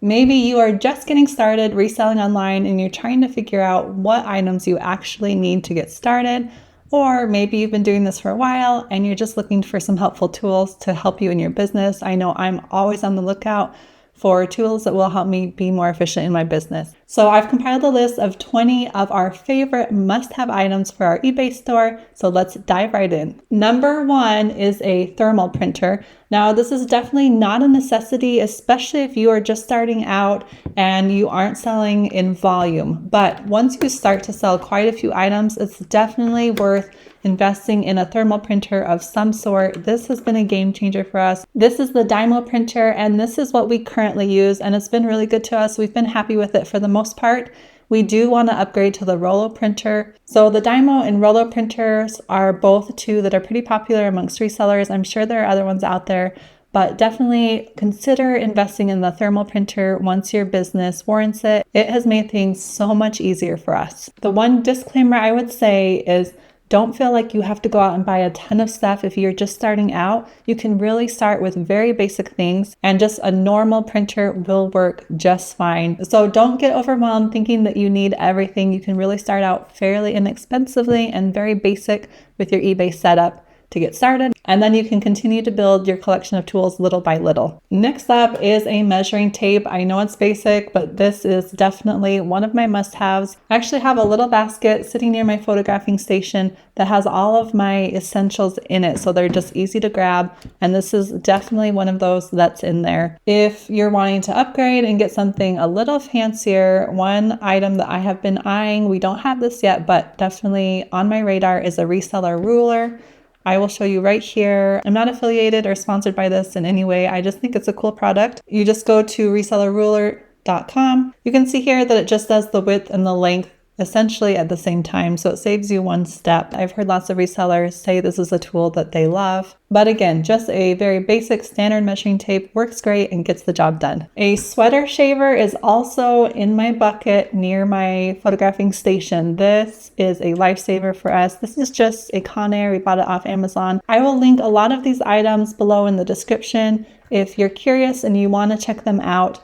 Maybe you are just getting started reselling online and you're trying to figure out what items you actually need to get started. Or maybe you've been doing this for a while and you're just looking for some helpful tools to help you in your business. I know I'm always on the lookout for tools that will help me be more efficient in my business. So I've compiled a list of 20 of our favorite must-have items for our eBay store. So let's dive right in. Number 1 is a thermal printer. Now, this is definitely not a necessity, especially if you are just starting out and you aren't selling in volume. But once you start to sell quite a few items, it's definitely worth investing in a thermal printer of some sort. This has been a game changer for us. This is the Dymo printer, and this is what we currently use, and it's been really good to us. We've been happy with it for the most part. We do want to upgrade to the Rollo printer. So the Dymo and Rollo printers are both two that are pretty popular amongst resellers. I'm sure there are other ones out there, but definitely consider investing in the thermal printer once your business warrants it. It has made things so much easier for us. The one disclaimer I would say is don't feel like you have to go out and buy a ton of stuff if you're just starting out. You can really start with very basic things, and just a normal printer will work just fine. So don't get overwhelmed thinking that you need everything. You can really start out fairly inexpensively and very basic with your eBay setup to get started, and then you can continue to build your collection of tools little by little. Next up is a measuring tape. I know it's basic, but this is definitely one of my must-haves. I actually have a little basket sitting near my photographing station that has all of my essentials in it, so they're just easy to grab, and this is definitely one of those that's in there. If you're wanting to upgrade and get something a little fancier, one item that I have been eyeing, we don't have this yet, but definitely on my radar, is a reseller ruler. I will show you right here. I'm not affiliated or sponsored by this in any way. I just think it's a cool product. You just go to resellerruler.com. You can see here that it just does the width and the length essentially at the same time, so it saves you one step. I've heard lots of resellers say this is a tool that they love. But again, just a very basic standard measuring tape works great and gets the job done. A sweater shaver is also in my bucket near my photographing station. This is a lifesaver for us. This is just a Conair. We bought it off Amazon. I will link a lot of these items below in the description if you're curious and you want to check them out.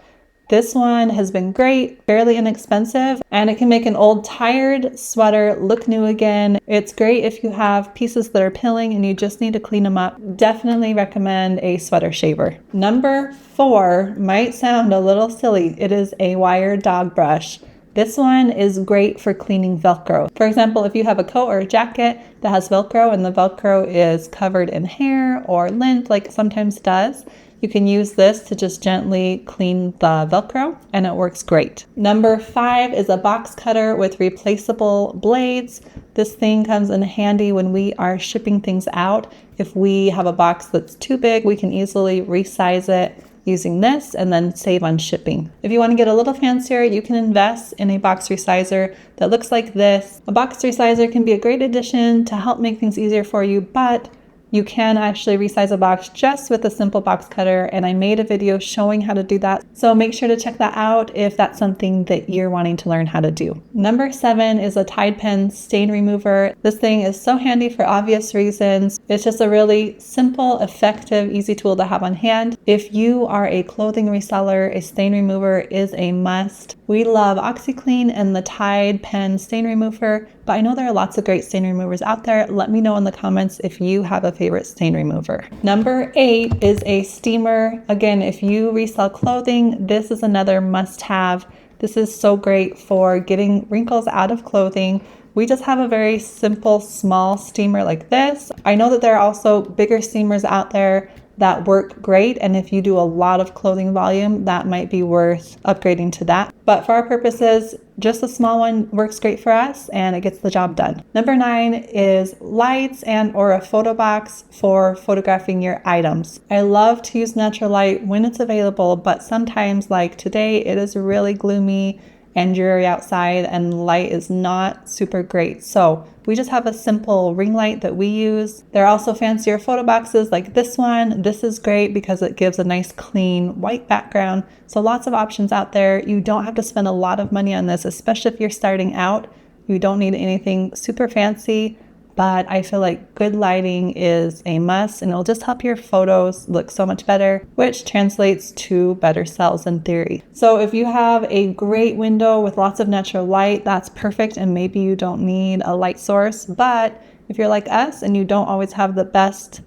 This one has been great, fairly inexpensive, and it can make an old tired sweater look new again. It's great if you have pieces that are pilling and you just need to clean them up. Definitely recommend a sweater shaver. Number 4 might sound a little silly. It is a wire dog brush. This one is great for cleaning Velcro. For example, if you have a coat or a jacket that has Velcro and the Velcro is covered in hair or lint like it sometimes does, you can use this to just gently clean the Velcro, and it works great. Number 5 is a box cutter with replaceable blades. This thing comes in handy when we are shipping things out. If we have a box that's too big, we can easily resize it using this and then save on shipping. If you want to get a little fancier, you can invest in a box resizer that looks like this. A box resizer can be a great addition to help make things easier for you, but you can actually resize a box just with a simple box cutter, and I made a video showing how to do that. So make sure to check that out if that's something that you're wanting to learn how to do. Number 7 is a Tide pen stain remover. This thing is so handy for obvious reasons. It's just a really simple, effective, easy tool to have on hand. If you are a clothing reseller, a stain remover is a must. We love OxiClean and the Tide pen stain remover, but I know there are lots of great stain removers out there. Let me know in the comments if you have a favorite stain remover. Number 8 is a steamer. Again, if you resell clothing, this is another must-have. This is so great for getting wrinkles out of clothing. We just have a very simple, small steamer like this. I know that there are also bigger steamers out there that work great, and if you do a lot of clothing volume, that might be worth upgrading to that. But for our purposes, just a small one works great for us and it gets the job done. Number 9 is lights and or a photo box for photographing your items. I love to use natural light when it's available, but sometimes, like today, it is really gloomy and dreary outside and light is not super great. So we just have a simple ring light that we use. There are also fancier photo boxes like this one. This is great because it gives a nice clean white background. So lots of options out there. You don't have to spend a lot of money on this, especially if you're starting out. You don't need anything super fancy. but I feel like good lighting is a must, and it'll just help your photos look so much better, which translates to better sales in theory. So if you have a great window with lots of natural light, that's perfect, and maybe you don't need a light source. But if you're like us and you don't always have the best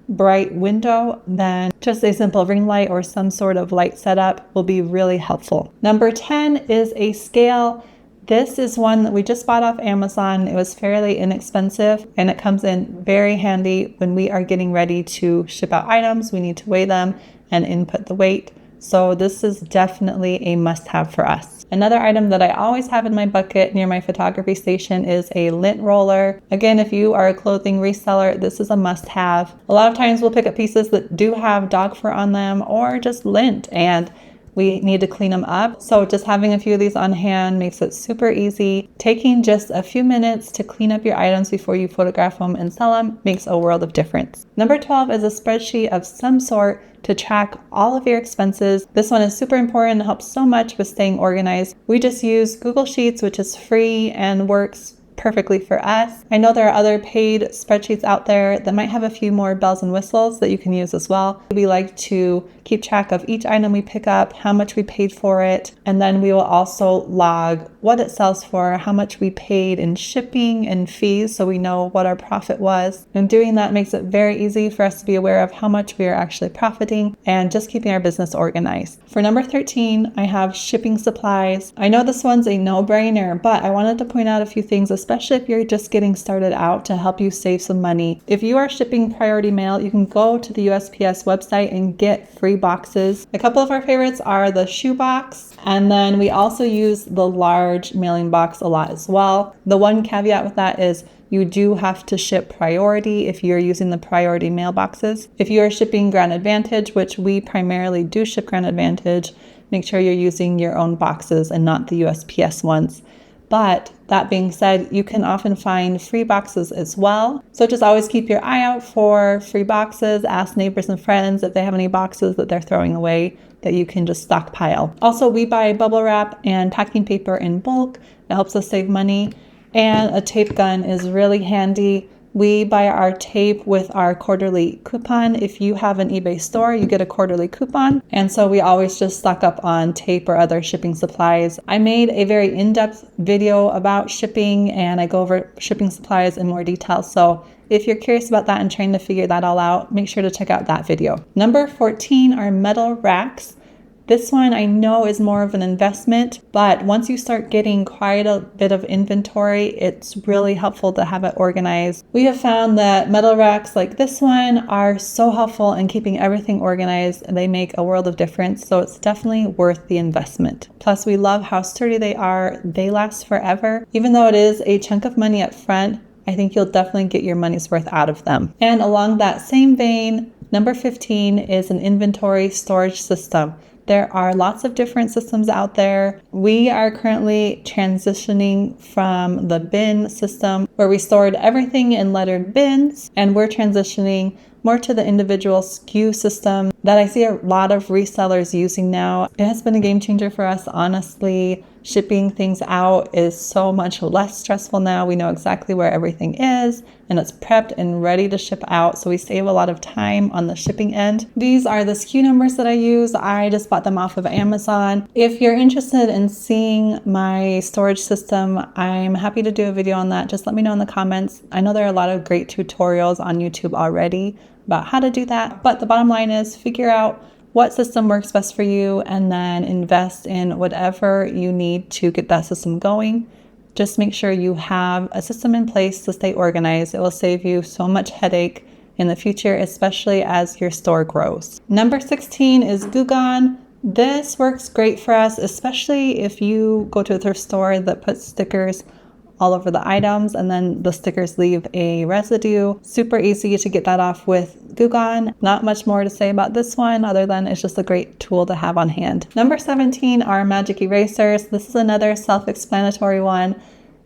bright window, then just a simple ring light or some sort of light setup will be really helpful. Number 10 is a scale. This is one that we just bought off Amazon. It was fairly inexpensive, and it comes in very handy when we are getting ready to ship out items. We need to weigh them and input the weight. So this is definitely a must-have for us. Another item that I always have in my bucket near my photography station is a lint roller. Again, if you are a clothing reseller, this is a must-have. A lot of times we'll pick up pieces that do have dog fur on them or just lint, and we need to clean them up. So just having a few of these on hand makes it super easy. Taking just a few minutes to clean up your items before you photograph them and sell them makes a world of difference. Number 12 is a spreadsheet of some sort to track all of your expenses. This one is super important and helps so much with staying organized. We just use Google Sheets, which is free and works perfectly for us. I know there are other paid spreadsheets out there that might have a few more bells and whistles that you can use as well. We like to keep track of each item we pick up, how much we paid for it, and then we will also log what it sells for, how much we paid in shipping and fees, so we know what our profit was. And doing that makes it very easy for us to be aware of how much we are actually profiting and just keeping our business organized. For number 13, I have shipping supplies. I know this one's a no-brainer, but I wanted to point out a few things, especially if you're just getting started out, to help you save some money. If you are shipping priority mail, you can go to the USPS website and get free boxes. A couple of our favorites are the shoe box, and then we also use the large mailing box a lot as well. The one caveat with that is you do have to ship priority if you're using the priority mailboxes. If you are shipping Ground Advantage, which we primarily do ship Ground Advantage, make sure you're using your own boxes and not the USPS ones. But that being said, you can often find free boxes as well. So just always keep your eye out for free boxes. Ask neighbors and friends if they have any boxes that they're throwing away that you can just stockpile. Also, we buy bubble wrap and packing paper in bulk. It helps us save money. And a tape gun is really handy. We buy our tape with our quarterly coupon. If you have an eBay store, you get a quarterly coupon. And so we always just stock up on tape or other shipping supplies. I made a very in-depth video about shipping, and I go over shipping supplies in more detail. So if you're curious about that and trying to figure that all out, make sure to check out that video. Number 14 are metal racks. This one I know is more of an investment, but once you start getting quite a bit of inventory, it's really helpful to have it organized. We have found that metal racks like this one are so helpful in keeping everything organized, and they make a world of difference, so it's definitely worth the investment. Plus, we love how sturdy they are. They last forever. Even though it is a chunk of money up front, I think you'll definitely get your money's worth out of them. And along that same vein, number 15 is an inventory storage system. There are lots of different systems out there. We are currently transitioning from the bin system where we stored everything in lettered bins, and we're transitioning more to the individual SKU system that I see a lot of resellers using now. It has been a game changer for us, honestly. Shipping things out is so much less stressful now. We know exactly where everything is, and it's prepped and ready to ship out, so we save a lot of time on the shipping end. These are the SKU numbers that I use. I just bought them off of Amazon. If you're interested in seeing my storage system, I'm happy to do a video on that. Just let me know in the comments. I know there are a lot of great tutorials on YouTube already about how to do that, but the bottom line is figure out what system works best for you and then invest in whatever you need to get that system going. Just make sure you have a system in place to stay organized. It will save you so much headache in the future, especially as your store grows. Number 16 is Glue Gun. This works great for us, especially if you go to a thrift store that puts stickers all over the items and then the stickers leave a residue. Super easy to get that off with Glue Gun. Not much more to say about this one other than it's just a great tool to have on hand. Number 17 are magic erasers. This is another self-explanatory one.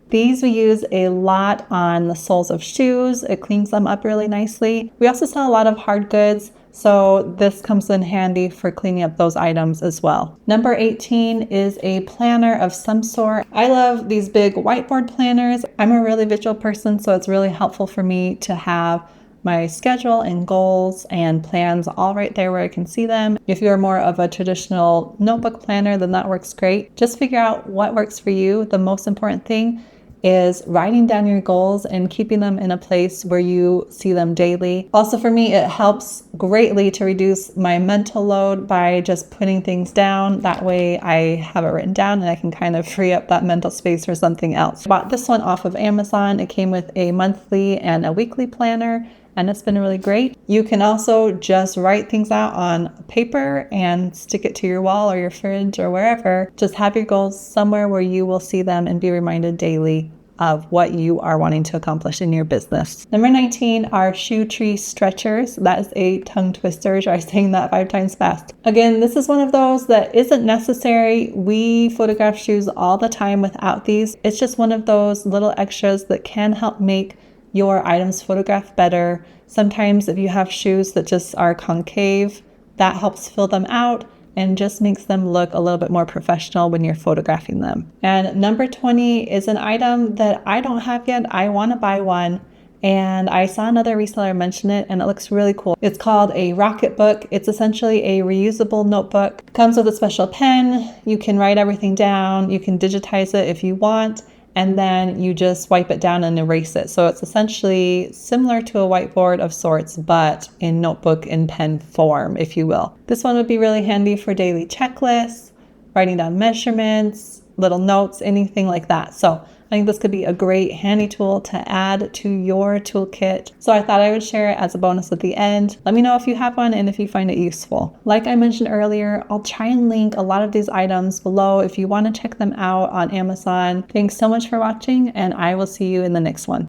These we use a lot on the soles of shoes. It cleans them up really nicely. We also sell a lot of hard goods, So this comes in handy for cleaning up those items as well. Number 18 is a planner of some sort. I love these big whiteboard planners. I'm a really visual person, so it's really helpful for me to have my schedule and goals and plans all right there where I can see them. If you're more of a traditional notebook planner, then that works great. Just figure out what works for you. The most important thing is writing down your goals and keeping them in a place where you see them daily. Also for me, it helps greatly to reduce my mental load by just putting things down. That way I have it written down and I can kind of free up that mental space for something else. I bought this one off of Amazon. It came with a monthly and a weekly planner, and it's been really great. You can also just write things out on paper and stick it to your wall or your fridge or wherever. Just have your goals somewhere where you will see them and be reminded daily of what you are wanting to accomplish in your business. Number 19 are shoe tree stretchers. That is a tongue twister. Try saying that 5 times fast. Again, this is one of those that isn't necessary. We photograph shoes all the time without these. It's just one of those little extras that can help make your items photograph better. Sometimes if you have shoes that just are concave, that helps fill them out and just makes them look a little bit more professional when you're photographing them. And number 20 is an item that I don't have yet. I want to buy one, and I saw another reseller mention it and it looks really cool. It's called a Rocketbook. It's essentially a reusable notebook. It comes with a special pen. You can write everything down. You can digitize it if you want, and then you just wipe it down and erase it. So it's essentially similar to a whiteboard of sorts, but in notebook and pen form, if you will. This one would be really handy for daily checklists, writing down measurements, little notes, anything like that. So I think this could be a great handy tool to add to your toolkit. So I thought I would share it as a bonus at the end. Let me know if you have one and if you find it useful. Like I mentioned earlier, I'll try and link a lot of these items below if you want to check them out on Amazon. Thanks so much for watching, and I will see you in the next one.